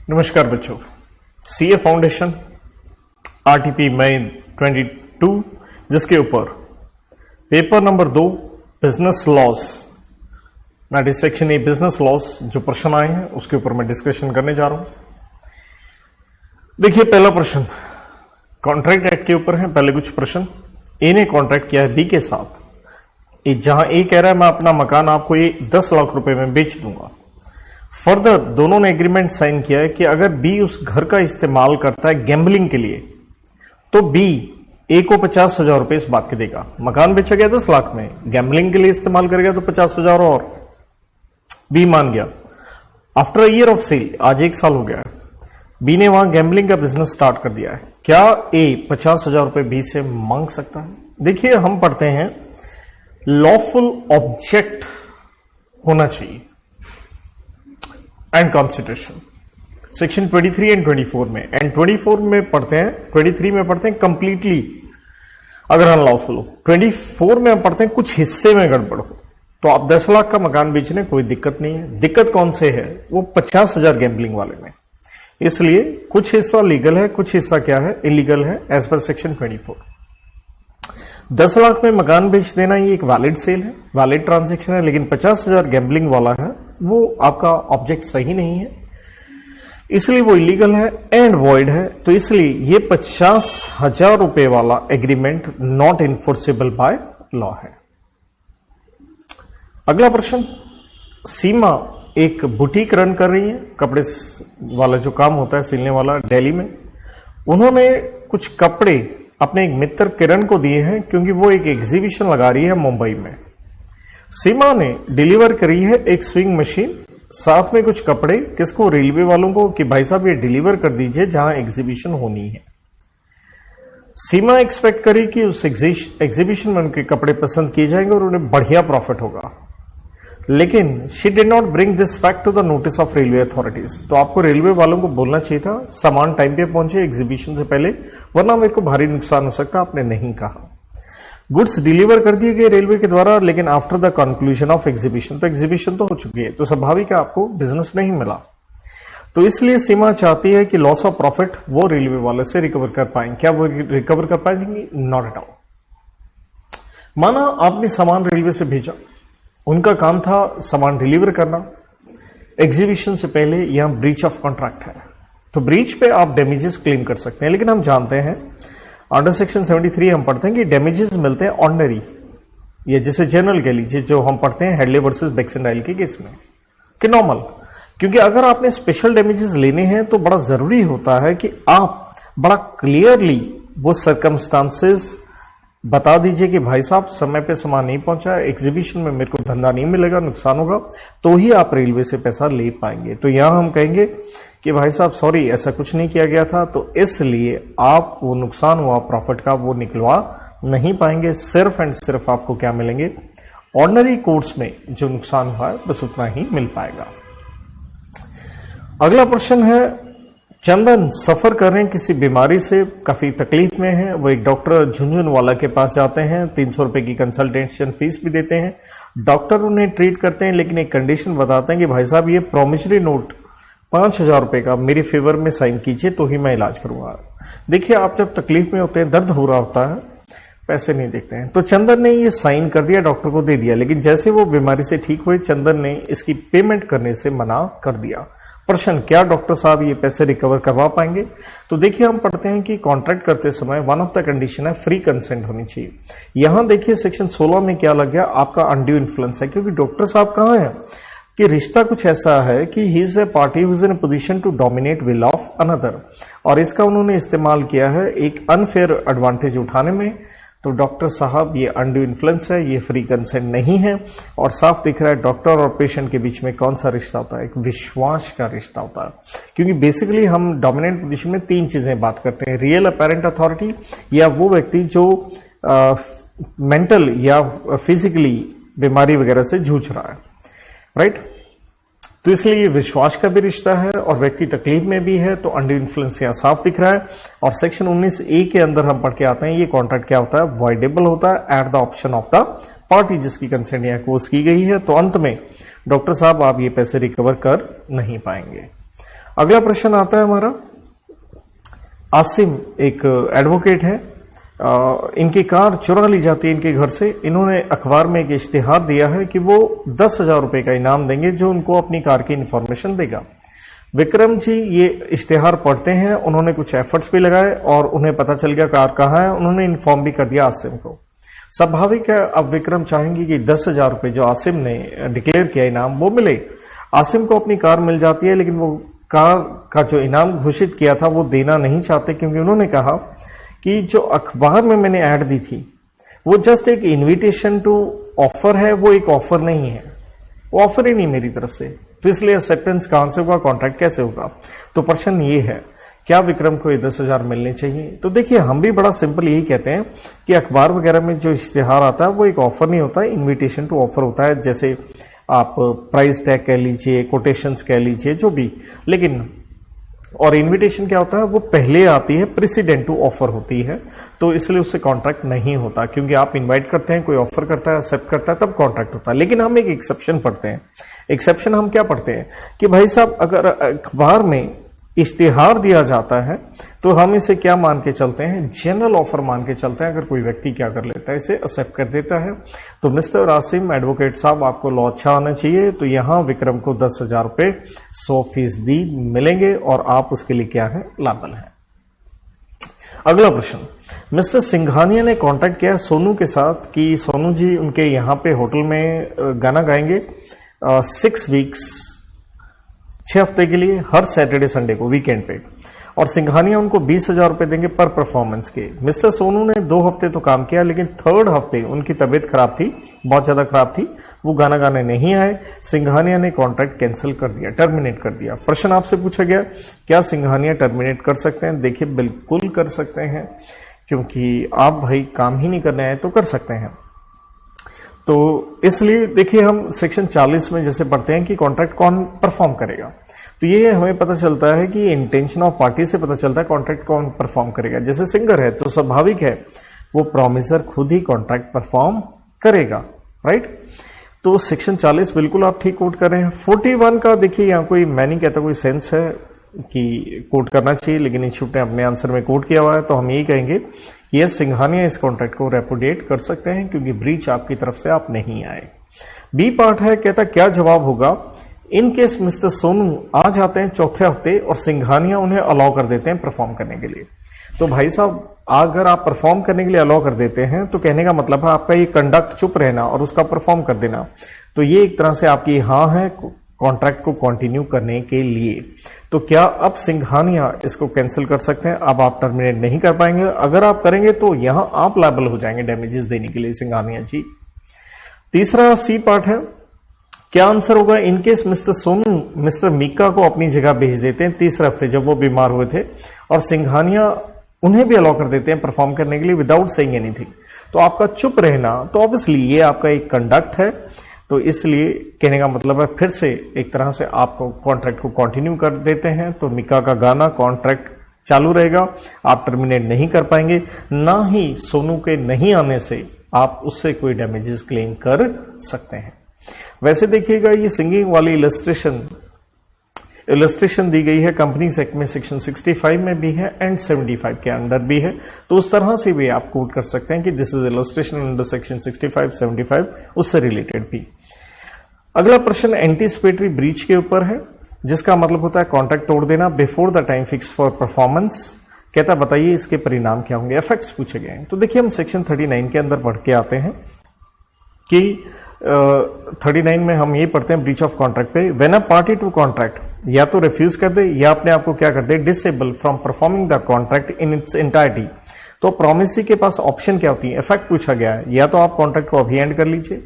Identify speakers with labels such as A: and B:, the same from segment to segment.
A: नमस्कार बच्चों, CA foundation RTP मई 22 जिसके ऊपर paper number 2 business loss that is section A business loss जो प्रश्न आए हैं उसके ऊपर मैं डिस्कशन करने जा रहा हूं। देखिए पहला प्रश्न कॉन्ट्रैक्ट एक्ट के ऊपर है। पहले कुछ प्रश्न। ए ने कॉन्ट्रैक्ट किया है बी के साथ, जहां ए कह रहा है मैं अपना मकान आपको ये 10 लाख रुपए में बेच दूंगा। फर्दर दोनों ने एग्रीमेंट साइन किया है कि अगर बी उस घर का इस्तेमाल करता है गैम्बलिंग के लिए तो बी ए को 50,000 रुपए इस बात के देगा। मकान बेचा गया 10 लाख में, गैम्बलिंग के लिए इस्तेमाल करेगा तो 50,000 और बी मान गया। After a year of sale, आज 1 साल हो गया है, बी ने वहां गैम्बलिंग का बिजनेस स्टार्ट कर दिया है। क्या ए 50,000 रुपए बी से मांग सकता है? देखिए हम पढ़ते हैं लॉफुल ऑब्जेक्ट होना चाहिए एंड कॉन्स्टिट्यूशन सेक्शन 23 एंड 24 में, एंड 24 में पढ़ते हैं, 23 में पढ़ते हैं कंप्लीटली अगर अनलॉफुल हो, 24 में हम पढ़ते हैं कुछ हिस्से में गड़बड़ हो। तो आप 10 लाख का मकान बेचने कोई दिक्कत नहीं है। दिक्कत कौन से है? वो 50,000 गैम्बलिंग वाले में। इसलिए कुछ हिस्सा लीगल है, कुछ हिस्सा क्या है? इलीगल है एज पर सेक्शन 24। 10 लाख में मकान बेच देना ये एक वैलिड सेल है, वैलिड ट्रांजैक्शन है, लेकिन 50,000 गैम्बलिंग वाला है वो आपका ऑब्जेक्ट सही नहीं है, इसलिए वो इलीगल है एंड वॉइड है। तो इसलिए ये 50,000 रुपए वाला agreement not enforceable by law है। अगला प्रश्न, सीमा एक बुटीक रन कर रही है, कपड़े वाला जो काम होता है सिलने वाला दिल्ली में। उन्होंने कुछ कपड़े अपने एक मित्र किरण को दिए हैं क्योंकि वो एक एग्जीबिशन लगा रही है मुंबई में। सीमा ने डिलीवर करी है एक स्विंग मशीन, साथ में कुछ कपड़े, किसको? रेलवे वालों को, कि भाई साहब ये डिलीवर कर दीजिए जहां एग्जीबिशन होनी है। सीमा एक्सपेक्ट करी कि उस एग्जीबिशन में उनके कपड़े पसंद किए जाएंगे और उन्हें बढ़िया प्रॉफिट होगा, लेकिन she did not bring this fact to the notice of railway authorities. तो आपको रेलवे वालों को बोलना चाहिए था सामान टाइम पे पहुंचे एग्जीबिशन से पहले, वरना मेरे को भारी नुकसान हो सकता। आपने नहीं कहा। गुड्स डिलीवर कर दिए गए रेलवे के द्वारा, लेकिन after the conclusion of exhibition, तो एग्जीबिशन तो हो चुकी है, तो स्वाभाविक है आपको बिजनेस नहीं मिला। तो इसलिए सीमा चाहती है कि लॉस ऑफ प्रॉफिट वो रेलवे वाले से रिकवर कर पाएंगे। क्या वो रिकवर कर पाएंगे? Not at all. माना आपने सामान रेलवे से भेजा, उनका काम था सामान डिलीवर करना, एग्जीबिशन से पहले यहां ब्रीच ऑफ कॉन्ट्रैक्ट है, तो ब्रीच पे आप डैमेजेस क्लेम कर सकते हैं। लेकिन हम जानते हैं अंडर सेक्शन 73 हम पढ़ते हैं कि डैमेजेस मिलते हैं ऑर्डिनरी, ये जिसे जनरल कह लीजिए, जो हम पढ़ते हैं हेडले वर्सेस बेक्सेंडाइल के केस में, कि नॉर्मल। क्योंकि अगर आपने स्पेशल डैमेजेस लेने हैं तो बड़ा जरूरी होता है कि आप बड़ा क्लियरली वो सर्कमस्टांसेस बता दीजिए कि भाई साहब समय पे सामान नहीं पहुंचा, एग्जीबिशन में मेरे को धंधा नहीं मिलेगा, नुकसान होगा, तो ही आप रेलवे से पैसा ले पाएंगे। तो यहां हम कहेंगे कि भाई साहब सॉरी ऐसा कुछ नहीं किया गया था, तो इसलिए आप वो नुकसान हुआ प्रॉफिट का वो निकलवा नहीं पाएंगे। सिर्फ एंड सिर्फ आपको क्या मिलेंगे? ऑर्डिनरी कोर्स में जो नुकसान हुआ है बस उतना ही मिल पाएगा। अगला प्रश्न है, चंदन सफर कर रहे हैं किसी बीमारी से, काफी तकलीफ में है। वो एक डॉक्टर झुंझुनवाला के पास जाते हैं, 300 रुपए की कंसल्टेशन फीस भी देते हैं। डॉक्टर उन्हें ट्रीट करते हैं, लेकिन एक कंडीशन बताते हैं कि भाई साहब ये प्रोमिसरी नोट 5,000 रुपए का मेरे फेवर में साइन कीजिए तो ही मैं इलाज करूंगा। देखिए आप जब तकलीफ में होते हैं, दर्द हो रहा होता है, पैसे नहीं देखते हैं। तो चंदन ने ये साइन कर दिया, डॉक्टर को दे दिया, लेकिन जैसे वो बीमारी से ठीक हुए चंदन ने इसकी पेमेंट करने से मना कर दिया। प्रश्न, क्या डॉक्टर साहब ये पैसे रिकवर करवा पाएंगे? तो देखिए हम पढ़ते हैं कि कॉन्ट्रैक्ट करते समय वन ऑफ द कंडीशन है फ्री कंसेंट होनी चाहिए। यहां देखिए सेक्शन 16 में क्या लग गया? आपका अनड्यू इन्फ्लुएंस है, क्योंकि डॉक्टर साहब कहां है कि रिश्ता कुछ ऐसा है कि he is a party who is in position to dominate will of another, और इसका उन्होंने इस्तेमाल किया है एक अनफेयर एडवांटेज उठाने में। तो डॉक्टर साहब ये अनड्यू इन्फ्लुएंस है, ये फ्री कंसेंट नहीं है, और साफ दिख रहा है डॉक्टर और पेशेंट के बीच में कौन सा रिश्ता होता है? एक विश्वास का रिश्ता होता है। क्योंकि बेसिकली हम डोमिनेंट पोजीशन में 3 चीजें बात करते हैं, रियल अपेरेंट अथॉरिटी, या वो व्यक्ति जो मेंटल या फिजिकली बीमारी वगैरह से जूझ रहा है, राइट। तो इसलिए विश्वास का भी रिश्ता है और व्यक्ति तकलीफ में भी है, तो अंडर इन्फ्लुएंस यहां साफ दिख रहा है। और सेक्शन 19A के अंदर हम पढ़ के आते हैं ये कॉन्ट्रैक्ट क्या होता है? वॉइडेबल होता है at the option of the party जिसकी कंसेंट यहां कोर्स की गई है। तो अंत में डॉक्टर साहब आप ये पैसे रिकवर कर नहीं पाएंगे। अगला प्रश्न आता है हमारा, आसिम एक एडवोकेट है, इनकी कार चुरा ली जाती है इनके घर से। इन्होंने अखबार में एक इश्तिहार दिया है कि वो 10,000 रुपए का इनाम देंगे जो उनको अपनी कार की इंफॉर्मेशन देगा। विक्रम जी ये इश्तिहार पढ़ते हैं, उन्होंने कुछ एफर्ट्स भी लगाए और उन्हें पता चल गया कार कहाँ है, उन्होंने इन्फॉर्म भी कर दिया आसिम को। स्वाभाविक है अब विक्रम चाहेंगे कि 10,000 रुपए जो आसिम ने डिक्लेयर किया इनाम वो मिले। आसिम को अपनी कार मिल जाती है, लेकिन वो कार का जो इनाम घोषित किया था वो देना नहीं चाहते, क्योंकि उन्होंने कहा कि जो अखबार में मैंने ऐड दी थी वो जस्ट एक इन्विटेशन टू ऑफर है, वो एक ऑफर नहीं है, वो ऑफर ही नहीं मेरी तरफ से, तो इसलिए एक्सेप्टेंस कहां से होगा, कॉन्ट्रैक्ट कैसे होगा। तो प्रश्न ये है, क्या विक्रम को ये 10,000 मिलने चाहिए? तो देखिए हम भी बड़ा सिंपल यही कहते हैं कि अखबार वगैरह में जो इश्तिहार आता है वो एक ऑफर नहीं होता है, इन्विटेशन टू ऑफर होता है। जैसे आप प्राइस टैग कह लीजिए, कोटेशंस कह लीजिए, जो भी, लेकिन और इनविटेशन क्या होता है, वो पहले आती है, प्रेसिडेंट टू ऑफर होती है, तो इसलिए उससे कॉन्ट्रैक्ट नहीं होता, क्योंकि आप इनवाइट करते हैं, कोई ऑफर करता है, एक्सेप्ट करता है, तब कॉन्ट्रैक्ट होता है। लेकिन हम एक एक्सेप्शन पढ़ते हैं। एक्सेप्शन हम क्या पढ़ते हैं कि भाई साहब अगर अखबार में इश्तिहार दिया जाता है तो हम इसे क्या मान के चलते हैं, जनरल ऑफर मान के चलते हैं। अगर कोई व्यक्ति क्या कर लेता है, इसे एक्सेप्ट कर देता है। तो मिस्टर आसिम एडवोकेट साहब, आपको लॉ अच्छा आना चाहिए, तो यहां विक्रम को 10,000 रुपए 100% मिलेंगे और आप उसके लिए क्या है, लायबल है। अगला प्रश्न, मिस्टर सिंघानिया ने कांटेक्ट किया सोनू के साथ कि सोनू जी उनके यहां पे होटल में गाना गाएंगे 6 वीक्स, 6 हफ्ते के लिए, हर सैटरडे संडे को, वीकेंड पे, और सिंघानिया उनको 20,000 रुपए देंगे पर परफॉर्मेंस के। मिस्टर सोनू ने 2 हफ्ते तो काम किया, लेकिन 3rd हफ्ते उनकी तबीयत खराब थी, बहुत ज्यादा खराब थी, वो गाना गाने नहीं आए। सिंघानिया ने कॉन्ट्रैक्ट कैंसिल कर दिया, टर्मिनेट कर दिया। प्रश्न आपसे पूछा गया, क्या सिंघानिया टर्मिनेट कर सकते हैं? देखिए बिल्कुल कर सकते हैं, क्योंकि आप भाई काम ही नहीं करने आए तो कर सकते हैं। तो इसलिए देखिए हम सेक्शन 40 में जैसे पढ़ते हैं कि कॉन्ट्रैक्ट कौन परफॉर्म करेगा, तो ये हमें पता चलता है कि इंटेंशन ऑफ पार्टी से पता चलता है कॉन्ट्रैक्ट कौन परफॉर्म करेगा। जैसे सिंगर है तो स्वाभाविक है वो प्रॉमिसर खुद ही कॉन्ट्रैक्ट परफॉर्म करेगा, राइट। तो सेक्शन 40 बिल्कुल आप ठीक कोट कर रहे हैं। 41 का देखिए यहाँ कोई, मैं नहीं कहता कोई सेंस है कि कोट करना चाहिए, लेकिन इंस्टीट्यूट ने अपने आंसर में कोट किया हुआ है, तो हम यही कहेंगे कि यस, सिंघानिया इस कॉन्ट्रैक्ट को रेपुडिएट कर सकते हैं, क्योंकि ब्रीच आपकी तरफ से आप नहीं आए। बी पार्ट है, कहता क्या जवाब होगा इन केस मिस्टर सोनू आ जाते हैं 4थे हफ्ते और सिंघानिया उन्हें अलाउ कर देते हैं परफॉर्म करने के लिए। तो भाई साहब अगर आप परफॉर्म करने के लिए अलाउ कर देते हैं तो कहने का मतलब है आपका ये कंडक्ट चुप रहना और उसका परफॉर्म कर देना, तो ये एक तरह से आपकी हाँ है कॉन्ट्रैक्ट को कंटिन्यू करने के लिए। तो क्या अब सिंघानिया इसको कैंसिल कर सकते हैं? अब आप टर्मिनेट नहीं कर पाएंगे, अगर आप करेंगे तो यहां आप लायबल हो जाएंगे डैमेजेस देने के लिए सिंघानिया जी। तीसरा सी पार्ट है, क्या आंसर होगा in case mister Sonu mister Mika को अपनी जगह भेज देते हैं 30 हफ्ते जब वो बीमार हुए थे, और सिंघानिया उन्हें भी अलाउ कर देते हैं परफॉर्म करने के लिए विदाउट सेइंग एनीथिंग, तो आपका चुप रहना, तो ऑब्वियसली ये आपका एक कंडक्ट है, तो इसलिए कहने का मतलब है फिर से एक तरह से आपको कॉन्ट्रैक्ट को कंटिन्यू कर देते हैं, तो मिका का गाना कॉन्ट्रैक्ट चालू रहेगा, आप टर्मिनेट नहीं कर पाएंगे, ना ही सोनू के नहीं आने से आप उससे कोई डैमेजेस क्लेम कर सकते हैं। वैसे देखिएगा ये सिंगिंग वाली इलस्ट्रेशन दी गई है कंपनीज एक्ट में, सेक्शन 65 में भी है एंड 75 के अंडर भी है, तो उस तरह से भी आप कोट कर सकते हैं कि this is illustration under section 65, 75, उससे रिलेटेड भी। अगला प्रश्न एंटीसिपेटरी ब्रीच के ऊपर है, जिसका मतलब होता है कॉन्ट्रैक्ट तोड़ देना before the time fix for performance. कहता बताइए इसके परिणाम क्या होंगे, इफेक्ट्स पूछे गए हैं। तो देखिए हम सेक्शन 39 के अंदर पढ़ के आते हैं कि 39 में हम ये पढ़ते हैं ब्रीच ऑफ कॉन्ट्रैक्ट पे, when a party to contract या तो रिफ्यूज कर दे या अपने आप को क्या कर दे, disable from performing the contract in its entirety. तो प्रॉमिसी के पास ऑप्शन क्या होती है, इफेक्ट पूछा गया है, या तो आप कॉन्ट्रैक्ट को अभी एंड कर लीजिए,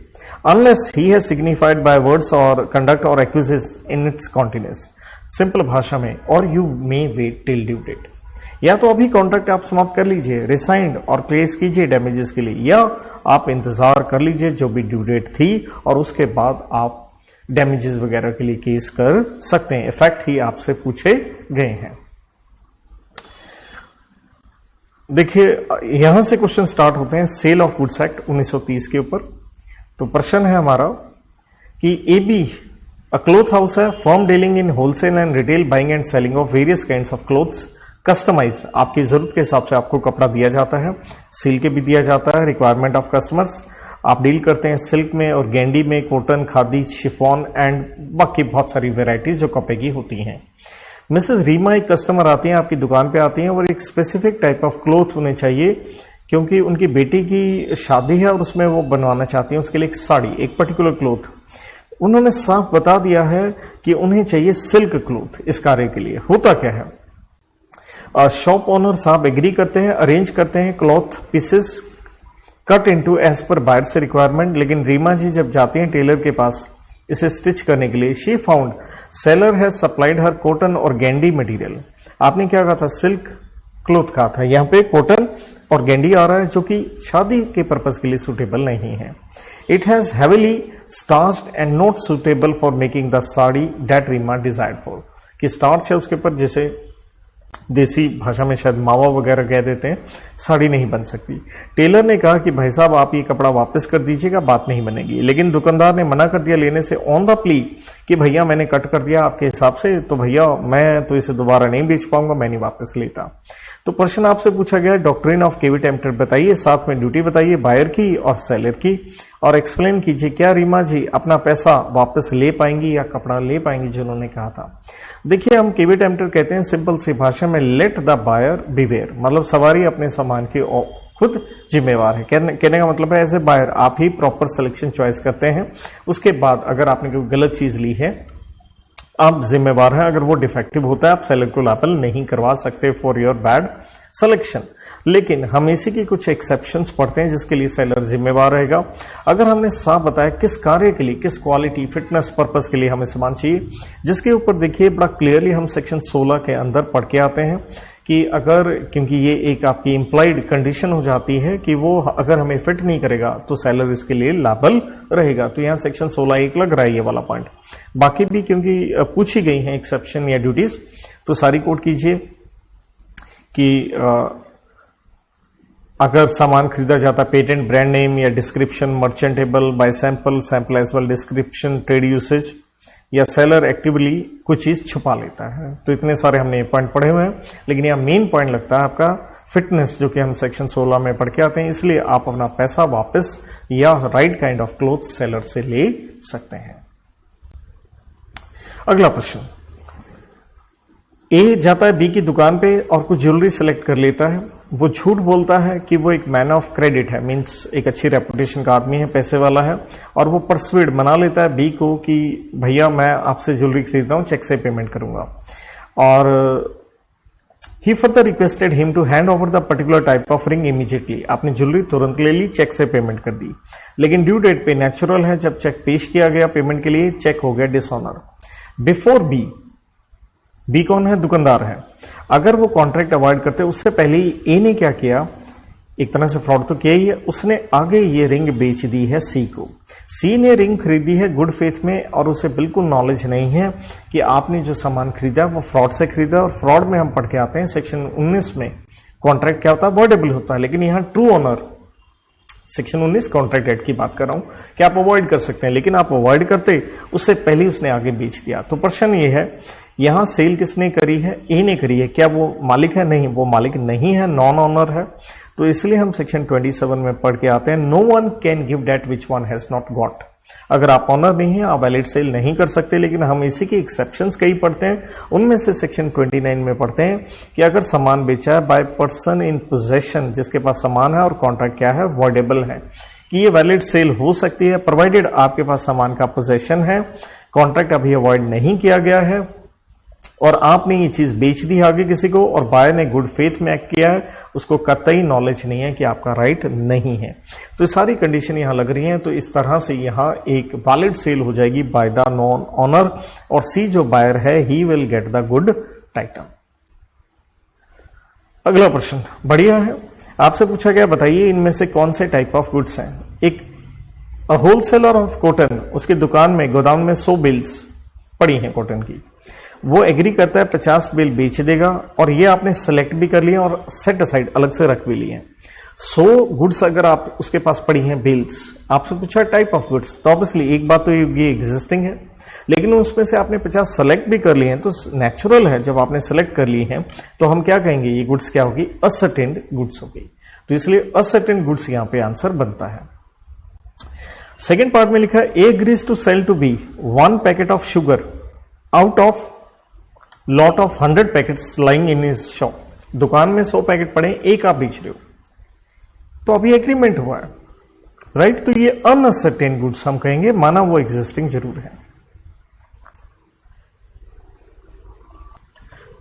A: unless he has signified by words और कंडक्ट और acquiesces in its continuance, simple भाषा में, और you may wait till due date. या तो अभी कॉन्ट्रैक्ट आप समाप्त कर लीजिए, रिसाइंड और केस कीजिए डैमेजेस के लिए, या आप इंतजार कर लीजिए जो भी ड्यू डेट थी और उसके बाद आप डैमेजेस वगैरह के लिए केस कर सकते हैं। इफेक्ट ही आपसे पूछे गए हैं। देखिए यहां से क्वेश्चन स्टार्ट होते हैं सेल ऑफ गुड्स एक्ट 1930 के ऊपर। तो प्रश्न है हमारा कि एबी क्लोथ हाउस है, firm dealing in wholesale and retail buying and selling of various kinds of clothes, customise, आपकी जरूरत के हिसाब से आपको कपड़ा दिया जाता है, सिल के भी दिया जाता है, रिक्वायरमेंट ऑफ कस्टमर्स। आप डील करते हैं सिल्क में और गेंडी में, कॉटन, खादी, शिफॉन एंड बाकी बहुत सारी वेराइटीज जो कपड़े की होती हैं। मिसेस रीमा एक कस्टमर आती हैं, आपकी दुकान पे आती हैं और एक स्पेसिफिक टाइप ऑफ क्लोथ उन्हें चाहिए क्योंकि उनकी बेटी की शादी है और उसमें वो बनवाना चाहती हैं उसके लिए एक साड़ी, एक पर्टिकुलर क्लोथ। उन्होंने साफ बता दिया है कि उन्हें चाहिए सिल्क क्लोथ इस कार्य के लिए। होता क्या है, शॉप ओनर साहब एग्री करते हैं, अरेंज करते हैं cloth pieces cut into as per buyer से रिक्वायरमेंट। लेकिन रीमा जी जब जाती हैं टेलर के पास इसे स्टिच करने के लिए, she found seller has supplied her cotton और गेंडी मटेरियल। आपने क्या कहा था, सिल्क क्लोथ कहा था, यहाँ पे कॉटन और गेंडी आ रहा है जो कि शादी के पर्पज के लिए सुटेबल नहीं है। It has heavily starched and not suitable for making the sari that Reema desired for. कि स्टार्च है उसके ऊपर, जिसे देसी भाषा में शायद मावा वगैरह कह देते हैं, साड़ी नहीं बन सकती। टेलर ने कहा कि भाई साहब आप ये कपड़ा वापस कर दीजिएगा, बात नहीं बनेगी। लेकिन दुकानदार ने मना कर दिया लेने से ऑन द प्ली कि भैया मैंने कट कर दिया आपके हिसाब से, तो भैया मैं तो इसे दोबारा नहीं बेच पाऊंगा, मैं नहीं वापस लेता। तो प्रश्न आपसे पूछा गया डॉक्ट्रिन ऑफ केवी टेम्पटर बताइए, साथ में ड्यूटी बताइए बायर की और सेलर की, और एक्सप्लेन कीजिए क्या रीमा जी अपना पैसा वापस ले पाएंगी या कपड़ा ले पाएंगी जो उन्होंने कहा था। देखिए हम केवी टेम्पटर कहते हैं सिंपल सी भाषा में लेट द बायर बिवेयर, मतलब सवारी अपने सामान की खुद जिम्मेवार है। कहने का मतलब है एज ए बायर आप ही प्रॉपर सिलेक्शन चॉइस करते हैं, उसके बाद अगर आपने कोई गलत चीज ली है आप जिम्मेवार हैं। अगर वो डिफेक्टिव होता है आप सेलर को लायबल नहीं करवा सकते फॉर योर बैड सिलेक्शन। लेकिन हम इसी की कुछ एक्सेप्शंस पढ़ते हैं जिसके लिए सेलर जिम्मेवार रहेगा। अगर हमने साफ बताया किस कार्य के लिए, किस क्वालिटी फिटनेस पर्पस के लिए हमें सामान चाहिए, जिसके ऊपर देखिए बड़ा क्लियरली हम सेक्शन 16 के अंदर पढ़ के आते हैं कि अगर, क्योंकि ये एक आपकी इंप्लाइड कंडीशन हो जाती है कि वो अगर हमें फिट नहीं करेगा तो सेलर इसके लिए लायबल रहेगा। तो यहाँ सेक्शन 16 एक लग रहा है ये वाला पॉइंट। बाकी भी क्योंकि पूछी गई हैं एक्सेप्शन या ड्यूटीज, तो सारी कोट कीजिए कि अगर सामान खरीदा जाता पेटेंट, ब्रांड नेम या description, merchantable, by sample, sample as well, description, trade usage, या सेलर एक्टिवली कुछ चीज छुपा लेता है। तो इतने सारे हमने पॉइंट पढ़े हुए हैं, लेकिन यह मेन पॉइंट लगता है आपका फिटनेस जो कि हम सेक्शन 16 में पढ़ के आते हैं। इसलिए आप अपना पैसा वापस या right kind of cloth seller से ले सकते हैं। अगला प्रश्न, ए जाता है बी की दुकान पे और कुछ ज्वेलरी सेलेक्ट कर लेता है। वो झूठ बोलता है कि वो एक मैन ऑफ क्रेडिट है, मींस एक अच्छी रेपुटेशन का आदमी है, पैसे वाला है, और वो परसुएड मना लेता है बी को कि भैया मैं आपसे ज्वेलरी खरीद रहा हूं, चेक से पेमेंट करूंगा। और he further requested him to hand over the particular type of ring immediately. आपने ज्वेलरी तुरंत ले ली, चेक से पेमेंट कर दी। लेकिन ड्यू डेट पे नेचुरल है जब चेक पेश किया गया पेमेंट के लिए, चेक हो गया डिसऑनर। बिफोर बी कौन है, दुकानदार है। अगर वो कॉन्ट्रैक्ट अवॉइड करते उससे पहले ही ए ने क्या किया, एक तरह से फ्रॉड तो किया ही है, उसने आगे ये रिंग बेच दी है सी को। सी ने रिंग खरीदी है गुड फेथ में और उसे बिल्कुल नॉलेज नहीं है कि आपने जो सामान खरीदा वो फ्रॉड से खरीदा। और फ्रॉड में हम पढ़ के आते हैं सेक्शन 19 में कॉन्ट्रैक्ट क्या होता है, अवॉइडेबल होता है। लेकिन यहां true owner section 19 contract act की बात कर रहा हूं कि आप अवॉइड कर सकते हैं, लेकिन आप अवॉइड करते उससे पहले उसने आगे बेच दिया। तो प्रश्न ये है यहां सेल किसने करी है, ए ने करी है। क्या वो मालिक है, नहीं वो मालिक नहीं है, नॉन ऑनर है। तो इसलिए हम सेक्शन 27 में पढ़ के आते हैं no one can give that which one has not got. अगर आप ऑनर नहीं है आप वैलिड सेल नहीं कर सकते। लेकिन हम इसी के एक्सेप्शंस कई पढ़ते हैं, उनमें से सेक्शन 29 में पढ़ते हैं कि अगर सामान बेचा है बाय पर्सन इन पोजेशन, जिसके पास सामान है और कॉन्ट्रैक्ट क्या है, वॉइडेबल है, कि ये वैलिड सेल हो सकती है प्रोवाइडेड आपके पास सामान का पोजेशन है, कॉन्ट्रैक्ट अभी अवॉइड नहीं किया गया है और आपने ये चीज बेच दी आगे किसी को और बायर ने गुड फेथ में एक्ट किया है, उसको कतई नॉलेज नहीं है कि आपका राइट नहीं है। तो सारी कंडीशन यहां लग रही हैं। तो इस तरह से यहां एक वैलिड सेल हो जाएगी बाय द नॉन ऑनर, और सी जो बायर है he will get the good title. अगला प्रश्न बढ़िया है, आपसे पूछा गया बताइए इनमें से कौन से टाइप ऑफ गुड्स हैं। एक होलसेलर ऑफ कॉटन, उसकी दुकान में गोदाम में 100 बिल्स पड़ी हैं कॉटन की, वो एग्री करता है 50 बिल बेच देगा और ये आपने सेलेक्ट भी कर लिए और सेट असाइड अलग से रख भी लिए। 100 गुड्स अगर आप उसके पास पड़ी हैं बिल्स, आपसे पूछा टाइप ऑफ गुड्स, तो ऑब्वियसली एक बात तो ये एग्जिस्टिंग है, लेकिन उसमें से आपने 50 सेलेक्ट भी कर लिए हैं, तो नेचुरल है जब आपने सेलेक्ट कर लिए हैं तो हम क्या कहेंगे, ये गुड्स क्या होगी, असर्टेन्ड गुड्स होगी। तो इसलिए असर्टेन्ड गुड्स यहां पे आंसर बनता है। सेकेंड पार्ट में लिखा है A agrees to sell to be 1 packet of sugar out of lot of 100 packets lying in his shop. दुकान में 100 पैकेट पड़े, एक आप बेच रहे हो, तो अभी एग्रीमेंट हुआ है, राइट। तो ये अनसर्टेन गुड्स हम कहेंगे, माना वो एग्जिस्टिंग जरूर है।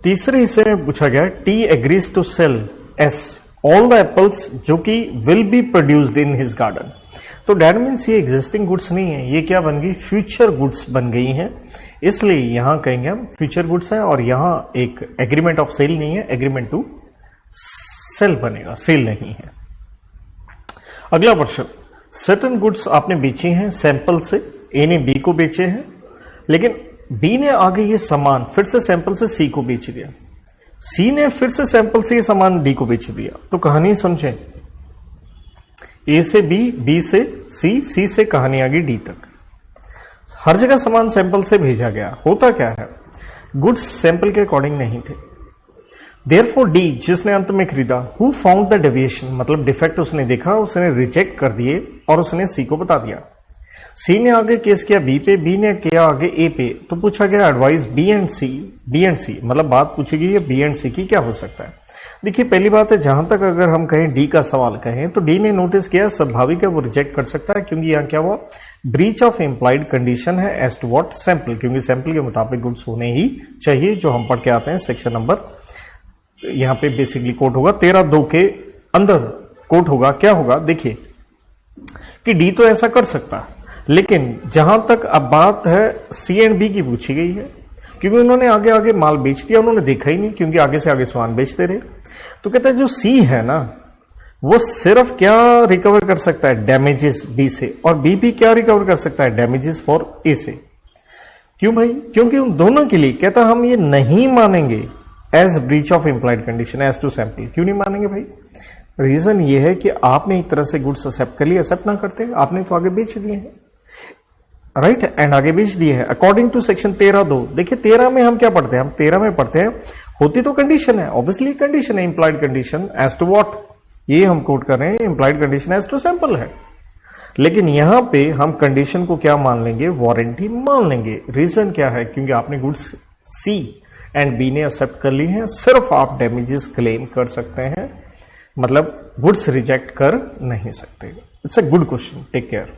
A: तीसरे हिस्से में पूछा गया T agrees to sell S all the apples जो कि will be produced in his garden. तो डेट मीन्स ये एग्जिस्टिंग गुड्स नहीं है, ये क्या बन गई, फ्यूचर गुड्स बन गई हैं, इसलिए यहां कहेंगे हम फ्यूचर गुड्स है। और यहां एक एग्रीमेंट ऑफ सेल नहीं है, एग्रीमेंट टू सेल बनेगा, सेल नहीं है। अगला प्रश्न, सर्टेन गुड्स आपने बेचे हैं सैंपल से, ए ने बी को बेचे हैं, लेकिन बी ने आगे ये सामान फिर से सैंपल से सी को बेच दिया, सी ने फिर से सैंपल से ये सामान डी को बेच दिया। तो कहानी समझें, ए से बी, बी से सी, सी से कहानी आ गई डी तक, हर जगह सामान सैंपल से भेजा गया। होता क्या है, गुड्स सैंपल के अकॉर्डिंग नहीं थे। देयरफॉर डी जिसने अंत में खरीदा, हु फाउंड द डेविएशन मतलब डिफेक्ट उसने देखा, उसने रिजेक्ट कर दिए और उसने सी को बता दिया। सी ने आगे केस किया बी पे, बी ने किया आगे ए पे, तो पूछा गया एडवाइस बी एंड सी मतलब बात पूछी गई है बी एंड सी की, क्या हो सकता है। देखिए पहली बात है, जहां तक अगर हम कहें डी का सवाल कहें तो डी ने नोटिस किया स्वाभाविक है वो रिजेक्ट कर सकता है, क्योंकि यहां क्या हुआ, ब्रीच ऑफ इंप्लाइड कंडीशन है एज टू व्हाट, सैंपल, क्योंकि सैंपल के मुताबिक गुड्स होने ही चाहिए, जो हम पढ़ के आते हैं सेक्शन नंबर, यहां पे बेसिकली कोट होगा 13(2) के अंदर कोट होगा। क्या होगा, देखिए कि डी तो ऐसा कर सकता है, लेकिन जहां तक अब बात है सी एंड बी की पूछी गई है, क्योंकि उन्होंने आगे आगे माल बेच दिया, उन्होंने देखा ही नहीं, क्योंकि आगे से आगे सामान बेचते रहे। तो कहता है जो सी है ना, वो सिर्फ क्या रिकवर कर सकता है, डैमेजेस बी से, और बी भी क्या रिकवर कर सकता है, डैमेजेस फॉर ए से। क्यों भाई, क्योंकि उन दोनों के लिए कहता हम ये नहीं मानेंगे as breach of implied condition as to sample. क्यों नहीं मानेंगे भाई, रीजन ये है कि आपने एक तरह से गुड्स एक्सेप्ट कर लिए, एक्सेप्ट ना करते आपने तो आगे बेच दिए हैं, राइट, एंड आगे बेच दिए हैं अकॉर्डिंग टू सेक्शन 13(2). देखिए 13 में हम क्या पढ़ते हैं, हम 13 में पढ़ते हैं होती तो कंडीशन है, ऑब्वियसली कंडीशन है, implied condition as to what, ये हम कोट कर रहे हैं, implied condition as to sample है। लेकिन यहां पे हम कंडीशन को क्या मान लेंगे, वारंटी मान लेंगे। रीजन क्या है, क्योंकि आपने गुड्स सी एंड बी ने एक्सेप्ट कर ली हैं, सिर्फ आप डैमेजेस क्लेम कर सकते हैं, मतलब गुड्स रिजेक्ट कर नहीं सकते। It's a good question, take care.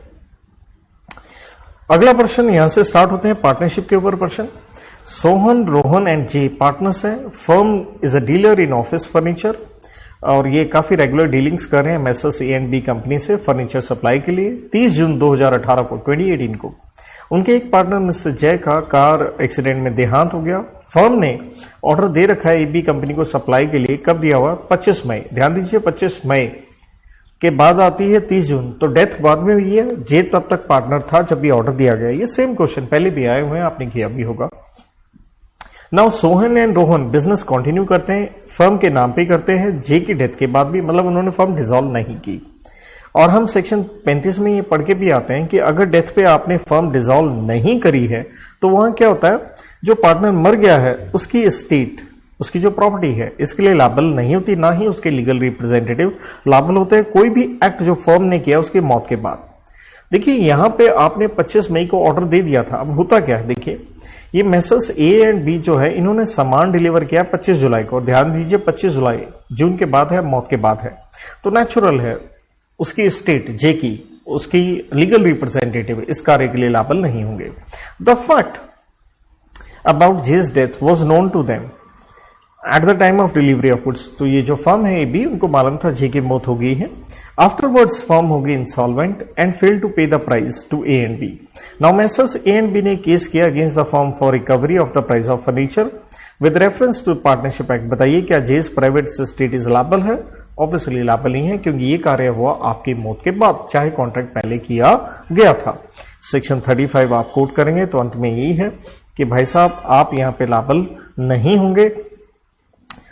A: अगला प्रश्न यहां से स्टार्ट होते हैं पार्टनरशिप के ऊपर प्रश्न। Sohan, Rohan and J partners हैं। Firm is a dealer in office furniture, और ये काफी रेगुलर डीलिंग्स कर रहे हैं Messrs A and B company से फर्नीचर सप्लाई के लिए। 30 जून 2018 को 2018 को उनके एक पार्टनर मिस्टर जय का कार एक्सीडेंट में देहांत हो गया। फर्म ने ऑर्डर दे रखा है एबी कंपनी को सप्लाई के लिए, कब दिया हुआ, 25 मई। ध्यान दीजिए 25 मई के बाद आती है 30 जून, तो डेथ बाद में हुई है। जे तब तक पार्टनर था जब ये ऑर्डर दिया गया। ये सेम क्वेश्चन पहले भी आए हुए हैं, आपने किया भी होगा। Now Sohan and Rohan business continue करते हैं, फर्म के नाम पे करते हैं, जे की डेथ के बाद भी, मतलब उन्होंने फर्म डिसॉल्व नहीं की। और हम सेक्शन 35 में ये पढ़ के भी आते हैं कि अगर डेथ पे आपने फर्म डिसॉल्व नहीं करी है तो वहां क्या होता है, जो पार्टनर मर गया है उसकी एस्टेट, उसकी जो प्रॉपर्टी है, इसके लिए लायबल नहीं होती, ना ही उसके लीगल रिप्रेजेंटेटिव लायबल होते हैं कोई भी एक्ट जो फर्म ने किया उसकी मौत के बाद। देखिए यहां पे आपने 25 मई को ऑर्डर दे दिया था। अब होता क्या है, देखिए ये मेसर्स ए एंड बी जो है इन्होंने सामान डिलीवर किया 25 जुलाई को। ध्यान दीजिए 25 जुलाई जून के बाद है, मौत के बाद है, तो नेचुरल है उसकी स्टेट जे की, उसकी लीगल रिप्रेजेंटेटिव इस कार्य के लिए लायबल नहीं होंगे। The fact about Jess death was known to them at the time of delivery of goods. तो ये जो फर्म है ए बी, उनको मालूम था जे की मौत हो गई है। आफ्टरवर्ड्स फर्म होगी insolvent and fail to pay the price to A and B. Now Messrs A and B ने केस किया against the firm for recovery of the price of furniture with reference to partnership act. बताइए क्या Jess private state is liable है? Obviously liable नहीं है, क्योंकि ये कार्य हुआ आपकी मौत के बाद, चाहे कॉन्ट्रैक्ट पहले किया गया था। सेक्शन 35 आप कोट करेंगे तो अंत में यही है कि भाई साहब आप यहां पे लायबल नहीं होंगे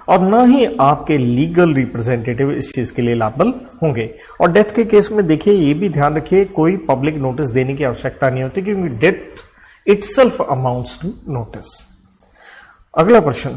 A: और ना ही आपके लीगल रिप्रेजेंटेटिव इस चीज के लिए लायबल होंगे। और डेथ के केस में देखिए ये भी ध्यान रखिए, कोई पब्लिक नोटिस देने की आवश्यकता नहीं होती, क्योंकि death itself amounts to notice. अगला प्रश्न,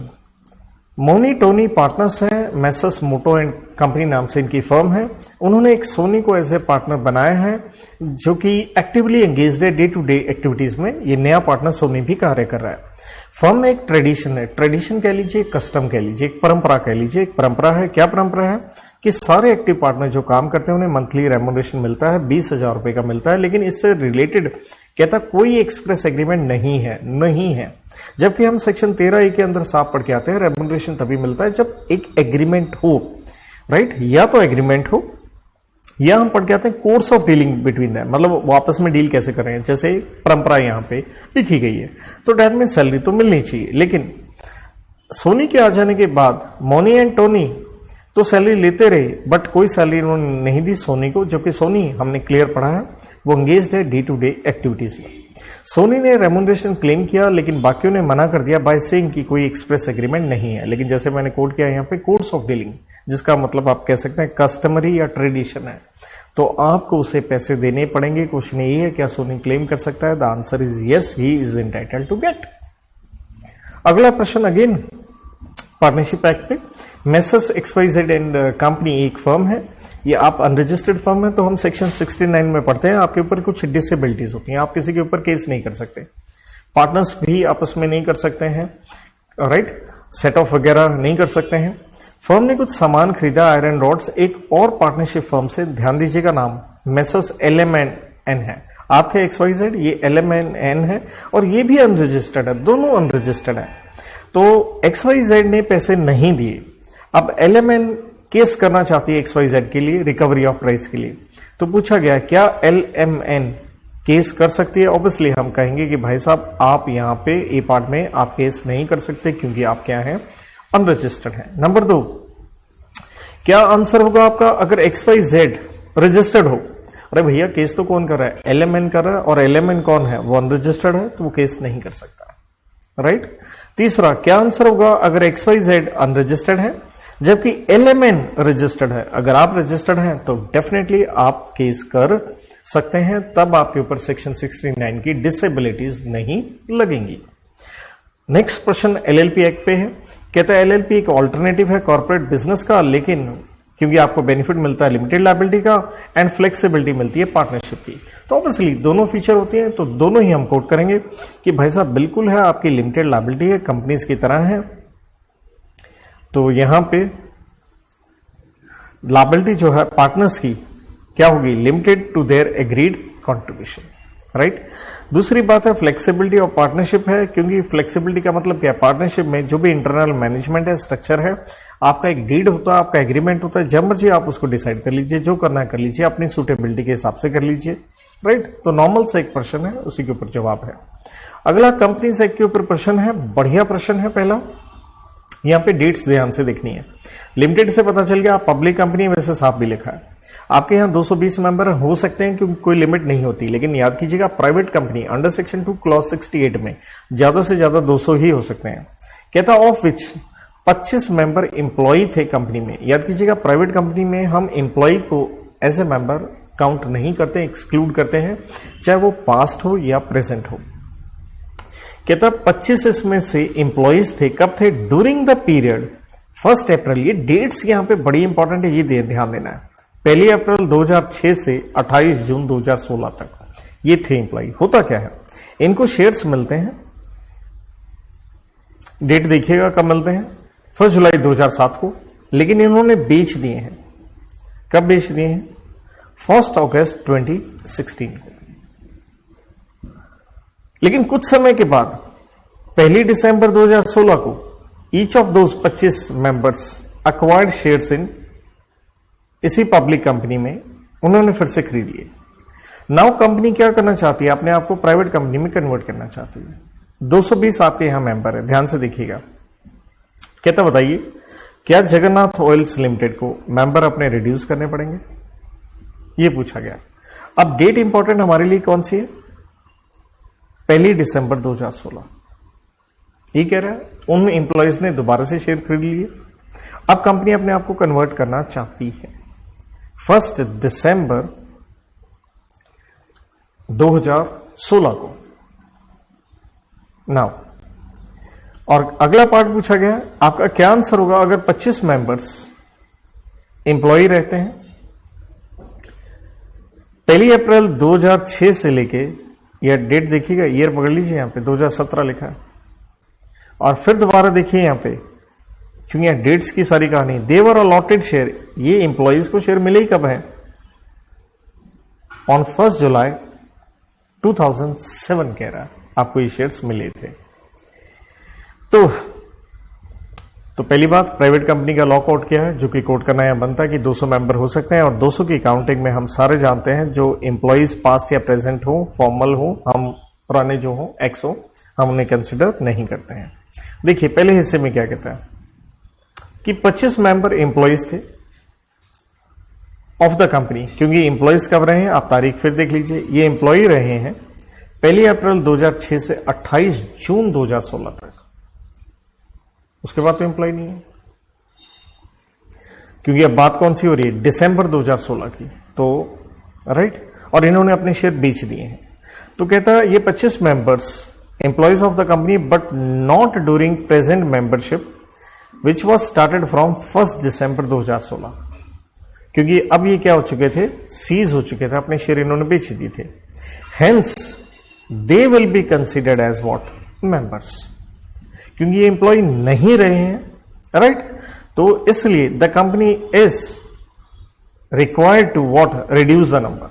A: मोनी टोनी पार्टनर्स हैं, मैसर्स मोटो एंड कंपनी नाम से इनकी फर्म है। उन्होंने एक सोनी को एज ए पार्टनर बनाया है जो कि एक्टिवली एंगेज्ड है डे टू डे एक्टिविटीज में। ये नया पार्टनर सोनी भी कार्य कर रहा है। फर्म में एक ट्रेडिशन है, ट्रेडिशन कह लीजिए, कस्टम कह लीजिए, एक परंपरा कह लीजिए। एक परंपरा है, क्या परंपरा है कि सारे एक्टिव पार्टनर जो काम करते हैं उन्हें मंथली रेम्यूनरेशन मिलता है, 20,000 रुपए का मिलता है। लेकिन इससे रिलेटेड कहता कोई एक्सप्रेस एग्रीमेंट नहीं है। जबकि हम सेक्शन 13A के अंदर साफ पढ़ के आते हैं रेम्यूनरेशन तभी मिलता है जब एक एग्रीमेंट हो, राइट? या तो एग्रीमेंट हो या हम पढ़ के आते हैं course of dealing between them, मतलब वो आपस में डील कैसे कर रहे हैं, जैसे परंपरा यहां पे लिखी गई है। तो डेट मीन सैलरी तो मिलनी चाहिए। लेकिन सोनी के आ जाने के बाद मोनी एंड टोनी तो सैलरी लेते रहे, बट कोई सैलरी उन्होंने नहीं दी सोनी को, जबकि सोनी हमने क्लियर पढ़ा है वो एंगेज्ड है डे टू डे एक्टिविटीज में। सोनी ने रेम्यूनरेशन क्लेम किया लेकिन बाकियों ने मना कर दिया बाय सेइंग कि कोई एक्सप्रेस एग्रीमेंट नहीं है। लेकिन जैसे मैंने कोट किया यहाँ पे कोर्स ऑफ डीलिंग, जिसका मतलब आप कह सकते हैं कस्टमरी या ट्रेडिशन है, तो आपको उसे पैसे देने पड़ेंगे। क्वेश्चन यही है, क्या सोनी क्लेम कर सकता है? The answer is yes, he is entitled to get. अगला प्रश्न अगेन पार्टनरशिप एक्ट पे, मैसर्स XYZ एंड कंपनी एक फर्म है, ये आप अनरजिस्टर्ड फर्म है। तो हम सेक्शन 69 में पढ़ते हैं, आपके ऊपर कुछ डिसेबिलिटीज होती हैं, आप किसी के ऊपर केस नहीं कर सकते, पार्टनर्स भी आपस में नहीं कर सकते हैं, राइट? सेट ऑफ वगैरह नहीं कर सकते हैं। फर्म ने कुछ सामान खरीदा, आयरन रॉड्स, एक और पार्टनरशिप फर्म से, ध्यान दीजिएगा नाम मैसर्स LMN है। आप थे XYZ, ये LMN है और ये भी अनरजिस्टर्ड है, दोनों अनरजिस्टर्ड है। तो XYZ ने पैसे नहीं दिए, अब LMN केस करना चाहती है XYZ के लिए रिकवरी ऑफ प्राइस के लिए। तो पूछा गया क्या LMN केस कर सकती है? ऑब्वियसली हम कहेंगे कि भाई साहब आप यहां पे ए पार्ट में आप केस नहीं कर सकते क्योंकि आप क्या है, अनरजिस्टर्ड है। नंबर 2, क्या आंसर होगा आपका अगर XYZ रजिस्टर्ड हो? अरे भैया केस तो कौन कर रहा है? LMN कर रहा है, और LMN कौन है? वो अनरजिस्टर्ड है, तो वो केस नहीं कर सकता, राइट? तीसरा, क्या आंसर होगा अगर XYZ अनरजिस्टर्ड है जबकि LMN रजिस्टर्ड है? अगर आप रजिस्टर्ड हैं तो डेफिनेटली आप केस कर सकते हैं, तब आपके ऊपर सेक्शन 69 की डिसेबिलिटीज नहीं लगेंगी। नेक्स्ट प्रश्न LLP एक्ट पे है, कहता है LLP एक ऑल्टरनेटिव है कॉर्पोरेट बिजनेस का, लेकिन क्योंकि आपको बेनिफिट मिलता है लिमिटेड लायबिलिटी का एंड फ्लेक्सिबिलिटी मिलती है पार्टनरशिप की, तो ऑब्वियसली दोनों फीचर होती हैं, तो दोनों ही हम कोट करेंगे कि भाई साहब बिल्कुल है, आपकी लिमिटेड लायबिलिटी है, कंपनीज की तरह है। तो यहां पे लायबिलिटी जो है पार्टनर्स की क्या होगी? Limited to their agreed contribution, right? दूसरी बात है फ्लेक्सिबिलिटी ऑफ पार्टनरशिप है, क्योंकि फ्लेक्सिबिलिटी का मतलब क्या है? पार्टनरशिप में जो भी इंटरनल मैनेजमेंट है, स्ट्रक्चर है, आपका एक डीड होता है, आपका एग्रीमेंट होता है, जब मर्जी आप उसको डिसाइड कर लीजिए, जो करना है कर लीजिए, अपनी सुटेबिलिटी के हिसाब से कर लीजिए, राइट? तो नॉर्मल सा एक प्रश्न है, उसी के ऊपर जवाब है। अगला कंपनीज एक्ट के ऊपर प्रश्न है, बढ़िया प्रश्न है। पहला यहां पे डेट्स ध्यान से देखनी है। लिमिटेड से पता चल गया आप पब्लिक कंपनी, वैसे साफ भी लिखा है। आपके यहां 220 मेंबर हो सकते हैं क्योंकि कोई लिमिट नहीं होती, लेकिन याद कीजिएगा private company under section 2 clause 68 में ज्यादा से ज्यादा 200 ही हो सकते हैं। कहता ऑफ विच 25 मेंबर इंप्लॉई थे कंपनी में। याद कीजिएगा प्राइवेट कंपनी में हम इंप्लॉई को एज ए मेंबर काउंट नहीं करते, एक्सक्लूड करते हैं, चाहे वो पास्ट हो या प्रेजेंट हो। कहता 25 इसमें से इंप्लॉइज थे, कब थे? ड्यूरिंग द पीरियड 1 अप्रैल, ये डेट्स यहां पे बड़ी इंपॉर्टेंट है, ये ध्यान देना है। 1 अप्रैल 2006 से 28 जून 2016 तक ये थे इंप्लॉई। होता क्या है, इनको शेयर्स मिलते हैं, डेट देखिएगा कब मिलते हैं, 1 जुलाई 2007 को, लेकिन इन्होंने बेच दिए हैं। कब बेच दिए हैं? 1 अगस्त 2016 को। लेकिन कुछ समय के बाद 1 दिसंबर 2016 को each of those 25 members acquired shares in, इसी पब्लिक कंपनी में उन्होंने फिर से खरीद लिए। नाउ कंपनी क्या करना चाहती है? अपने आप को प्राइवेट कंपनी में कन्वर्ट करना चाहती है। 220 आपके यहां मेंबर है, ध्यान से देखिएगा। कहता बताइए क्या जगन्नाथ ऑयल्स लिमिटेड को मेंबर अपने रिड्यूस करने पड़ेंगे? यह पूछा गया। अब डेट इंपॉर्टेंट हमारे लिए कौन सी है? 1 दिसंबर 2016। ये कह रहा है उन इंप्लॉइज ने दोबारा से शेयर खरीद लिए, अब कंपनी अपने आप को कन्वर्ट करना चाहती है। 1 दिसंबर 2016 को नाउ, और अगला पार्ट पूछा गया, आपका क्या आंसर होगा अगर 25 मेंबर्स एम्प्लॉय रहते हैं। 1 अप्रैल 2006 से लेके, यह डेट देखिएगा, ईयर पकड़ लीजिए, यहां पे 2017 लिखा है, और फिर दोबारा देखिए यहां पे, क्योंकि यहां डेट्स की सारी कहानी, देवर अलॉटेड शेयर, ये एम्प्लॉयज को शेयर मिले ही कब है, ऑन 1 जुलाई 2007 कह रहा है आपको ये शेयर्स मिले थे। तो पहली बात, प्राइवेट कंपनी का लॉ कोड क्या है, जो कि कोड करना यहां बनता है कि 200 मेंबर हो सकते हैं, और 200 की काउंटिंग में हम सारे जानते हैं जो एम्प्लॉयज पास्ट या प्रेजेंट हो, फॉर्मल हो, हम पुराने जो हो, एक्स हो, हम उन्हें कंसिडर नहीं करते हैं। देखिए पहले हिस्से में क्या कहता है कि 25 मेंबर एम्प्लॉयज थे ऑफ द कंपनी, क्योंकि एम्प्लॉयज कब रहे हैं आप तारीख फिर देख लीजिए, ये एम्प्लॉय रहे हैं 1 अप्रैल 2006 से 28 जून 2016 तक, उसके बाद तो एम्प्लॉय नहीं है, क्योंकि अब बात कौन सी हो रही है, दिसंबर 2016 की, तो राइट, और इन्होंने अपने शेयर बेच दिए हैं। तो कहता है ये 25 members employees of the company but not during present membership which was started from 1 दिसंबर 2016, क्योंकि अब ये क्या हो चुके थे, सीज हो चुके थे, अपने शेयर इन्होंने बेच दिए थे, hence they will be considered as what, members, क्योंकि ये एम्प्लॉय नहीं रहे हैं, राइट। तो इसलिए the company is required to what, reduce the number,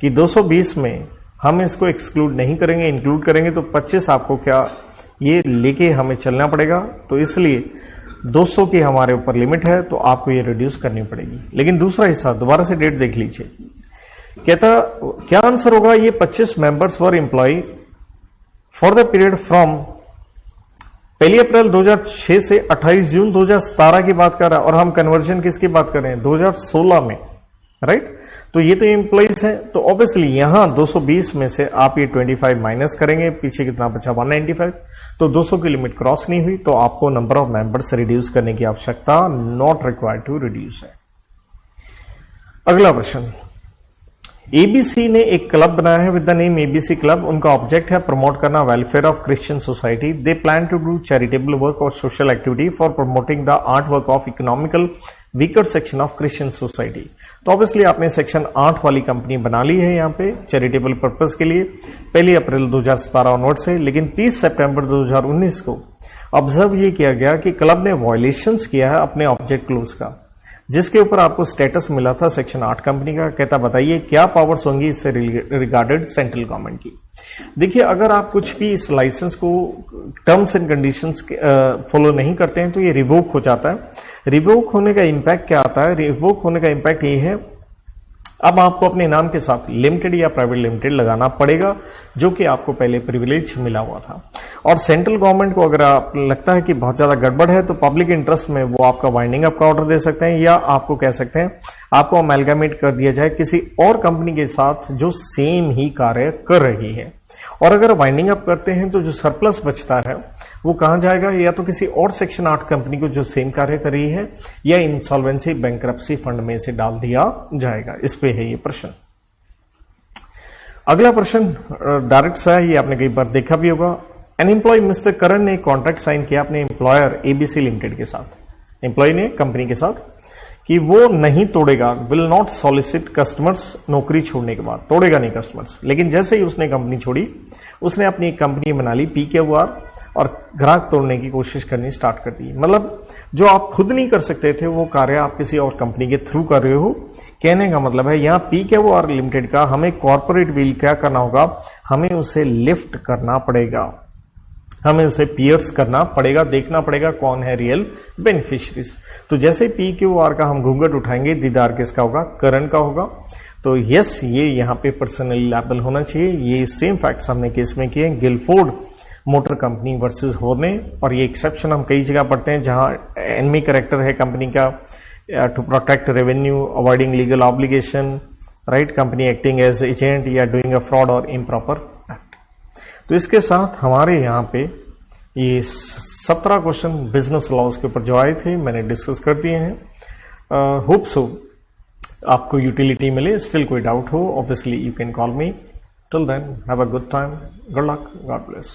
A: कि 220 में हम इसको एक्सक्लूड नहीं करेंगे, इंक्लूड करेंगे तो 25 आपको क्या ये लेके हमें चलना पड़ेगा, तो इसलिए 200 की हमारे ऊपर लिमिट है, तो आपको ये रिड्यूस करनी पड़ेगी। लेकिन दूसरा हिस्सा दोबारा से डेट देख लीजिए, कहता क्या आंसर होगा, ये 25 members were employ for the period from 1 April 2006 से 28 जून 2017 की बात कर रहा है, और हम कन्वर्जन किसकी बात कर रहे हैं, 2016 में, राइट। तो ये तो एम्प्लॉइज हैं, तो ऑब्वियसली यहां 220 में से आप ये 25 माइनस करेंगे, पीछे कितना बचा 195, तो 200 की लिमिट क्रॉस नहीं हुई, तो आपको नंबर ऑफ मेंबर्स रिड्यूस करने की आवश्यकता, नॉट रिक्वायर्ड टू रिड्यूस है। अगला प्रश्न, एबीसी ने एक क्लब बनाया है with the name ABC club, उनका ऑब्जेक्ट है प्रमोट करना welfare of Christian society, they plan to do charitable work और social activity for promoting the art work of economical weaker section of Christian society. तो obviously आपने section 8 वाली company बना ली है यहाँ पे चैरिटेबल पर्पस के लिए 1 अप्रैल 2017 ऑनवर्ड से, लेकिन 30 सितंबर 2019 को ऑब्जर्व ये किया गया कि क्लब ने वायलेशंस किया है अपने ऑब्जेक्ट क्लोज का, जिसके ऊपर आपको स्टेटस मिला था सेक्शन 8 कंपनी का। कहता बताइए क्या पावर्स होंगी इससे रिगार्डेड सेंट्रल गवर्नमेंट की। देखिए अगर आप कुछ भी इस लाइसेंस को टर्म्स एंड कंडीशंस फॉलो नहीं करते हैं तो ये रिवोक हो जाता है। रिवोक होने का इंपैक्ट क्या आता है, रिवोक होने का इंपैक्ट ये है अब आपको अपने नाम के साथ लिमिटेड या प्राइवेट लिमिटेड लगाना पड़ेगा, जो कि आपको पहले प्रिविलेज मिला हुआ था। और सेंट्रल गवर्नमेंट को अगर आप लगता है कि बहुत ज्यादा गड़बड़ है तो पब्लिक इंटरेस्ट में वो आपका वाइंडिंग अप का ऑर्डर दे सकते हैं, या आपको कह सकते हैं आपको अमेलगामेट कर दिया जाए किसी और कंपनी के साथ जो सेम ही कार्य कर रही है। और अगर वाइंडिंग अप करते हैं तो जो सरप्लस बचता है वो कहां जाएगा, या तो किसी और सेक्शन 8 कंपनी को जो सेम कार्य कर रही है, या इंसॉल्वेंसी बैंकरप्सी फंड में से डाल दिया जाएगा। इस पे है ये प्रश्न। अगला प्रश्न डायरेक्ट सा है, ये आपने कई बार देखा भी होगा। एन एम्प्लॉय मिस्टर करण ने कॉन्ट्रैक्ट साइन किया अपने एम्प्लॉयर एबीसी लिमिटेड के साथ। एम्प्लॉय ने कंपनी के साथ कि वो नहीं तोड़ेगा, विल नॉट सॉलिसिट कस्टमर्स, नौकरी छोड़ने के बाद तोड़ेगा नहीं कस्टमर्स। लेकिन जैसे ही उसने कंपनी छोड़ी, उसने अपनी एक कंपनी बना ली PQR और ग्राहक तोड़ने की कोशिश करनी स्टार्ट कर दी। मतलब जो आप खुद नहीं कर सकते थे वो कार्य आप किसी और कंपनी के थ्रू कर रहे हो। कहने का मतलब है यहाँ PQR लिमिटेड का हमें कॉर्पोरेट विल क्या करना होगा, हमें उसे लिफ्ट करना पड़ेगा, हमें उसे पियर्स करना पड़ेगा, देखना पड़ेगा कौन है रियल बेनिफिशियरीज। तो जैसे PQR का हम घूंघट उठाएंगे, दीदार किसका होगा, करण का होगा। तो यस, ये यहाँ पे पर्सनली लायबल होना चाहिए। ये सेम फैक्ट्स हमने केस में किए, Gilford motor company versus Horne. और ये एक्सेप्शन हम कई जगह पढ़ते हैं जहां एनमी कैरेक्टर है कंपनी का, to protect revenue, avoiding legal obligation, right, company acting as agent या डूइंग अ फ्रॉड और इम्प्रॉपर एक्ट। तो इसके साथ हमारे यहाँ पे ये 17 क्वेश्चन बिजनेस लॉज के ऊपर जो आए थे मैंने डिस्कस कर दिए हैं। होप सो आपको यूटिलिटी मिले। स्टिल कोई डाउट हो, obviously you can call me. Till then have a good time, good luck, god bless.